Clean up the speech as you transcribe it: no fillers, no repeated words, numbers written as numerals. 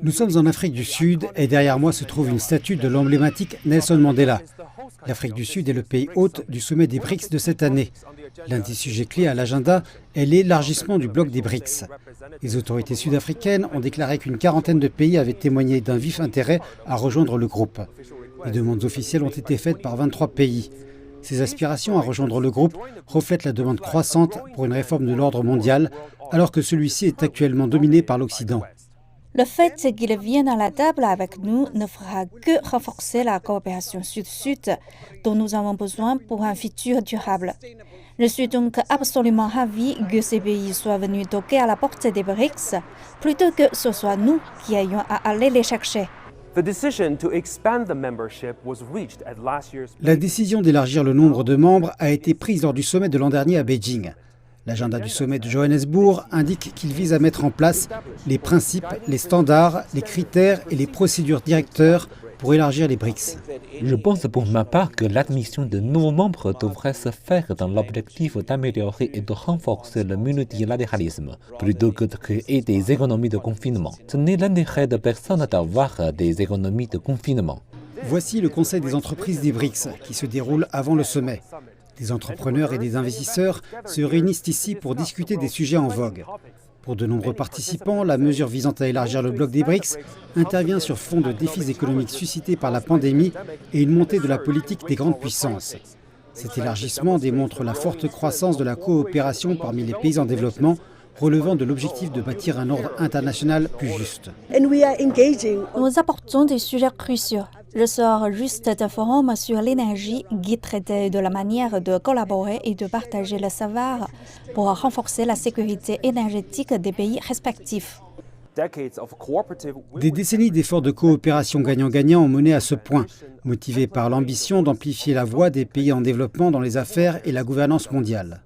Nous sommes en Afrique du Sud et derrière moi se trouve une statue de l'emblématique Nelson Mandela. L'Afrique du Sud est le pays hôte du sommet des BRICS de cette année. L'un des sujets clés à l'agenda est l'élargissement du bloc des BRICS. Les autorités sud-africaines ont déclaré qu'une quarantaine de pays avaient témoigné d'un vif intérêt à rejoindre le groupe. Les demandes officielles ont été faites par 23 pays. Ces aspirations à rejoindre le groupe reflètent la demande croissante pour une réforme de l'ordre mondial, alors que celui-ci est actuellement dominé par l'Occident. Le fait qu'ils viennent à la table avec nous ne fera que renforcer la coopération sud-sud dont nous avons besoin pour un futur durable. Je suis donc absolument ravie que ces pays soient venus toquer à la porte des BRICS, plutôt que ce soit nous qui ayons à aller les chercher. La décision d'élargir le nombre de membres a été prise lors du sommet de l'an dernier à Beijing. L'agenda du sommet de Johannesburg indique qu'il vise à mettre en place les principes, les standards, les critères et les procédures directeurs pour élargir les BRICS. Je pense pour ma part que l'admission de nouveaux membres devrait se faire dans l'objectif d'améliorer et de renforcer le multilatéralisme, plutôt que de créer des économies de confinement. Ce n'est l'intérêt de personne d'avoir des économies de confinement. Voici le Conseil des entreprises des BRICS qui se déroule avant le sommet. Des entrepreneurs et des investisseurs se réunissent ici pour discuter des sujets en vogue. Pour de nombreux participants, la mesure visant à élargir le bloc des BRICS intervient sur fond de défis économiques suscités par la pandémie et une montée de la politique des grandes puissances. Cet élargissement démontre la forte croissance de la coopération parmi les pays en développement, relevant de l'objectif de bâtir un ordre international plus juste. Nous apportons des sujets cruciaux. Je sors juste d'un forum sur l'énergie qui traitait de la manière de collaborer et de partager le savoir pour renforcer la sécurité énergétique des pays respectifs. Des décennies d'efforts de coopération gagnant-gagnant ont mené à ce point, motivés par l'ambition d'amplifier la voix des pays en développement dans les affaires et la gouvernance mondiale.